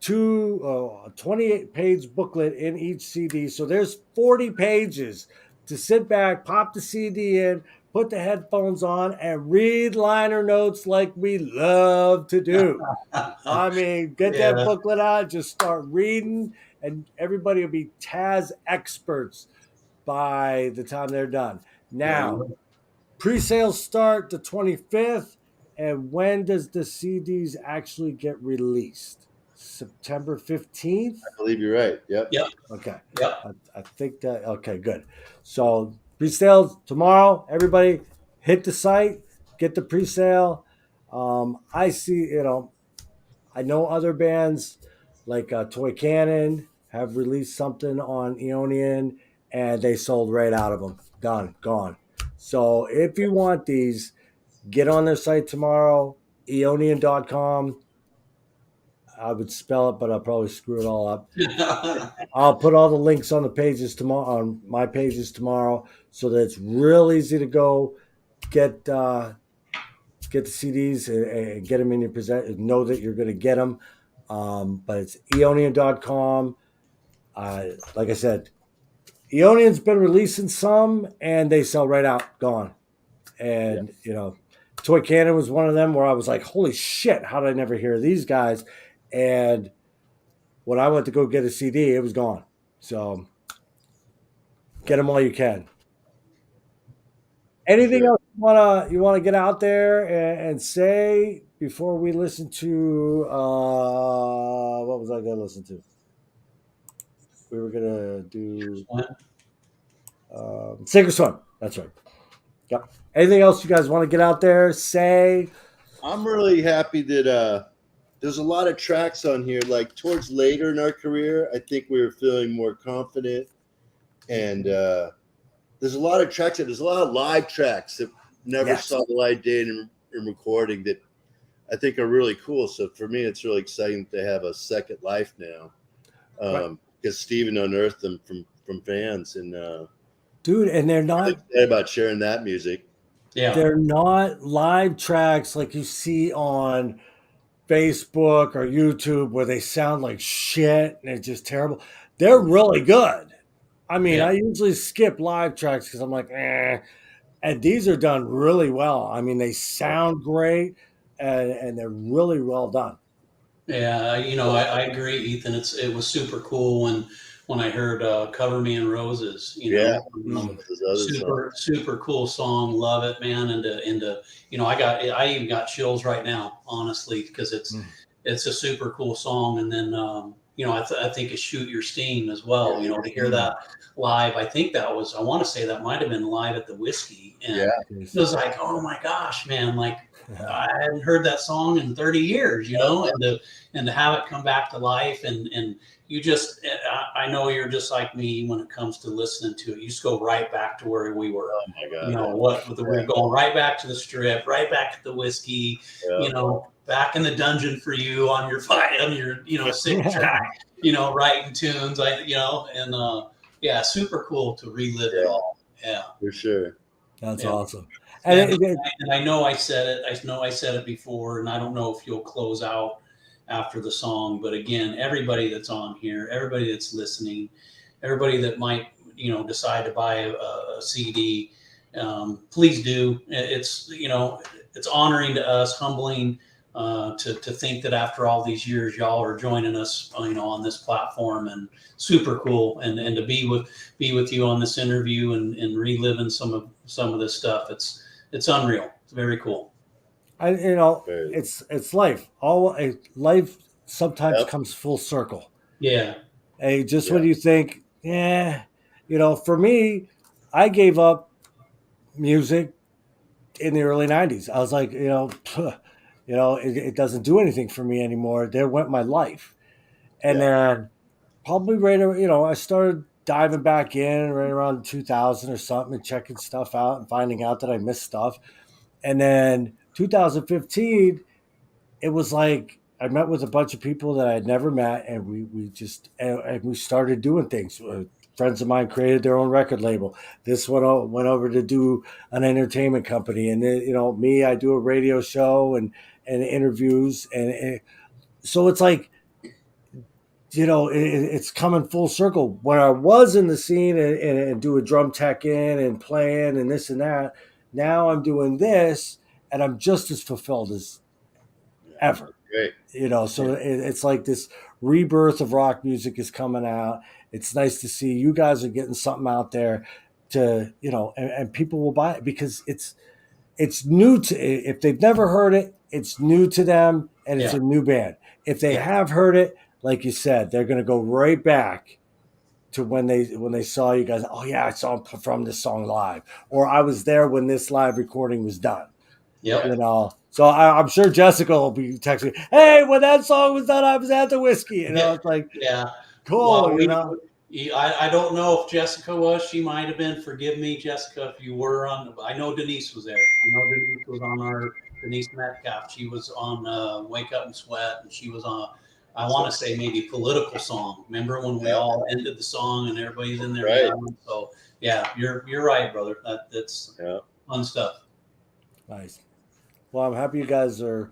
28-page booklet in each CD. So there's 40 pages to sit back, pop the CD in, put the headphones on, and read liner notes like we love to do. I mean, get that booklet out, just start reading, and everybody will be TAZ experts by the time they're done. Now, pre-sales start the 25th. And when does the CDs actually get released? September 15th? I believe you're right. Yep. Yep. Okay. Yep. I think that, okay, good. So pre-sales tomorrow. Everybody hit the site, get the pre-sale. I see, you know, I know other bands like Toy Cannon have released something on Eonian, and they sold right out of them. Done, gone. So if you want these, get on their site tomorrow, eonian.com. I would spell it, but I'll probably screw it all up. I'll put all the links on the pages tomorrow, on my pages tomorrow, so that it's real easy to go get get the CDs and get them in your possession. Know that you're going to get them. But it's Eonian.com. Like I said, Eonion's been releasing some, and they sell right out, gone. And Toy Cannon was one of them where I was like, "Holy shit! How did I never hear of these guys?" And when I went to go get a CD, it was gone. So get them while you can. Anything else you wanna get out there and say before we listen to what was I gonna listen to? We were gonna do Sink or Swim. That's right. Yep. Anything else you guys want to get out there? Say. I'm really happy that there's a lot of tracks on here. Like towards later in our career, I think we were feeling more confident, and there's a lot of tracks. There's a lot of live tracks that never saw the light day in recording that I think are really cool. So for me, it's really exciting to have a second life now, because Steven unearthed them from fans, and dude, and they're not excited about sharing that music. Yeah, they're not live tracks like you see on Facebook or YouTube where they sound like shit and it's just terrible. They're really good. I mean, I usually skip live tracks because I'm like, eh. And these are done really well. I mean, they sound great and they're really well done. Yeah, I agree, Ethan. It was super cool when I heard "Cover Me in Roses." Super cool song. Love it, man. And I even got chills right now, honestly, because it's a super cool song. And then I think it's "Shoot Your Steam" as well. To hear that live, I want to say that might have been live at the Whiskey, and it was like, oh my gosh, man, like. I hadn't heard that song in 30 years, and to have it come back to life, and you just, I know you're just like me when it comes to listening to it. You just go right back to where we were. Oh my God! We're going right back to the Strip, right back to the Whiskey. Back in the dungeon for you on your sick track. Writing tunes, super cool to relive it all. Yeah, for sure. That's awesome. And I know I said it. I know I said it before, and I don't know if you'll close out after the song. But again, everybody that's on here, everybody that's listening, everybody that might decide to buy a CD, please do. It's honoring to us, humbling to think that after all these years, y'all are joining us, on this platform, and super cool, and to be with you on this interview and reliving some of this stuff. It's unreal. It's very cool. It's life. Life sometimes comes full circle. Yeah. Hey, just when you think, for me, I gave up music in the early 90s. I was like, it doesn't do anything for me anymore. There went my life. And then probably I started diving back in right around 2000 or something and checking stuff out and finding out that I missed stuff. And then 2015, it was like I met with a bunch of people that I had never met, and we started doing things. Friends of mine created their own record label. This one went over to do an entertainment company, and then, me, I do a radio show and interviews, and so it's like, it's coming full circle. When I was in the scene and do a drum tech in and playing and this and that, now I'm doing this, and I'm just as fulfilled as ever. Great. So it's like this rebirth of rock music is coming out. It's nice to see you guys are getting something out there to, and people will buy it because it's new to, if they've never heard it, it's new to them, and it's a new band. If they have heard it, like you said, they're going to go right back to when they saw you guys. Oh yeah, I saw them perform this song live, or I was there when this live recording was done. Yeah. So I'm sure Jessica will be texting me, hey, when that song was done, I was at the Whiskey. It's like, cool. Well, I don't know if Jessica was. She might have been. Forgive me, Jessica, if you were on. I know Denise was there. I know Denise was on Denise Metcalf. She was on Wake Up and Sweat, and she was I want to say maybe political song. Remember when we all ended the song and everybody's in there? Right. Yelling? So yeah, you're right, brother. That's fun stuff. Nice. Well, I'm happy you guys are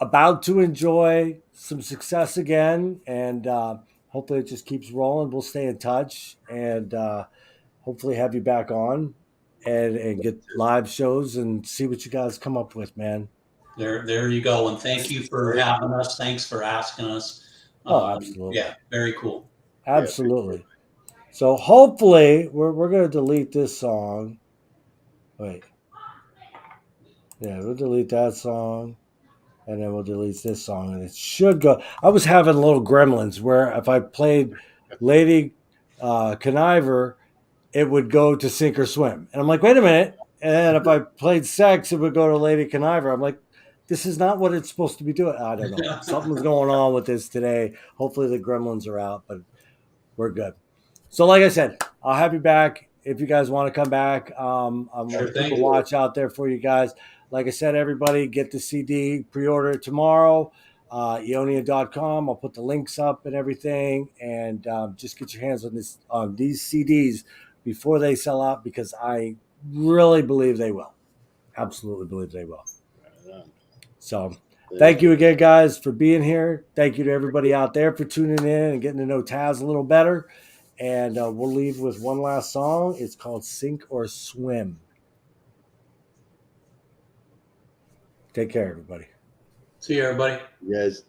about to enjoy some success again, and hopefully it just keeps rolling. We'll stay in touch, and hopefully have you back on and get live shows and see what you guys come up with, man. There you go. And thank you for having us. Thanks for asking us. Oh, absolutely. Yeah, very cool. Absolutely. So hopefully we're going to delete this song. Wait. Yeah, we'll delete that song. And then we'll delete this song, and it should go. I was having little gremlins where if I played Lady Conniver, it would go to Sink or Swim. And I'm like, wait a minute. And if I played Sex, it would go to Lady Conniver. I'm like, this is not what it's supposed to be doing. I don't know. Something's going on with this today. Hopefully the gremlins are out, but we're good. So like I said, I'll have you back if you guys want to come back. I'm going to keep a watch out there for you guys. Like I said, everybody, get the CD, pre-order it tomorrow, Eonia.com. I'll put the links up and everything, and just get your hands on these CDs before they sell out, because I really believe they will. Absolutely believe they will. So thank you again, guys, for being here. Thank you to everybody out there for tuning in and getting to know Taz a little better. And we'll leave with one last song. It's called Sink or Swim. Take care, everybody. See you, everybody. Yes.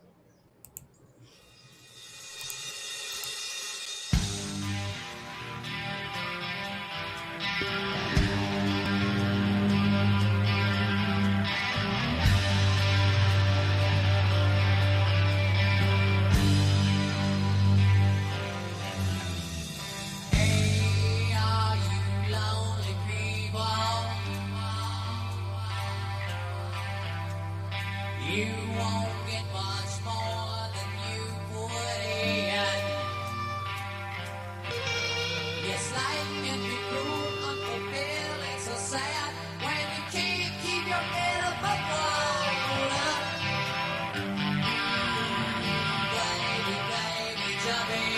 Hey, are you lonely people? You won't get much more than you put in. Yes, life can be cruel, unfulfilling, so sad when you can't keep your head above water. Baby, baby, jump in.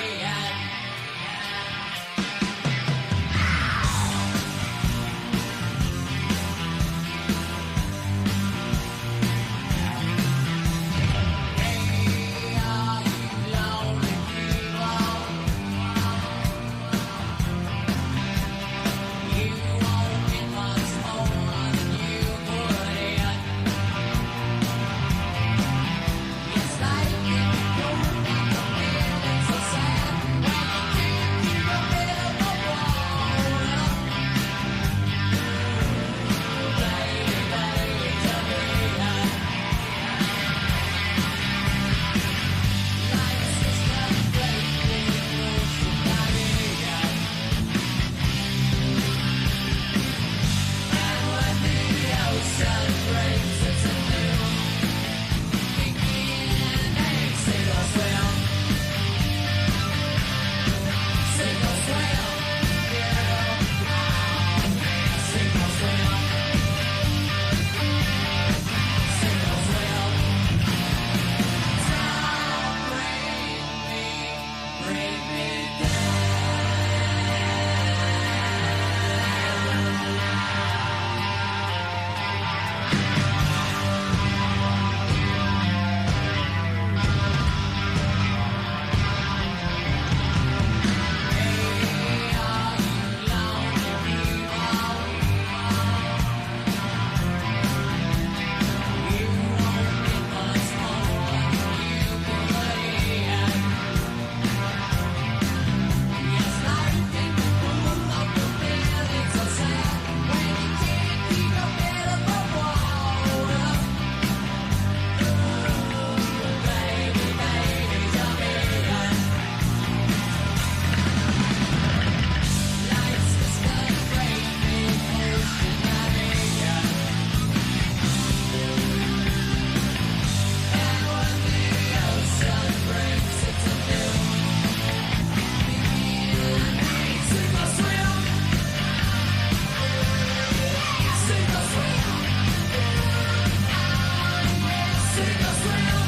Sink or swim.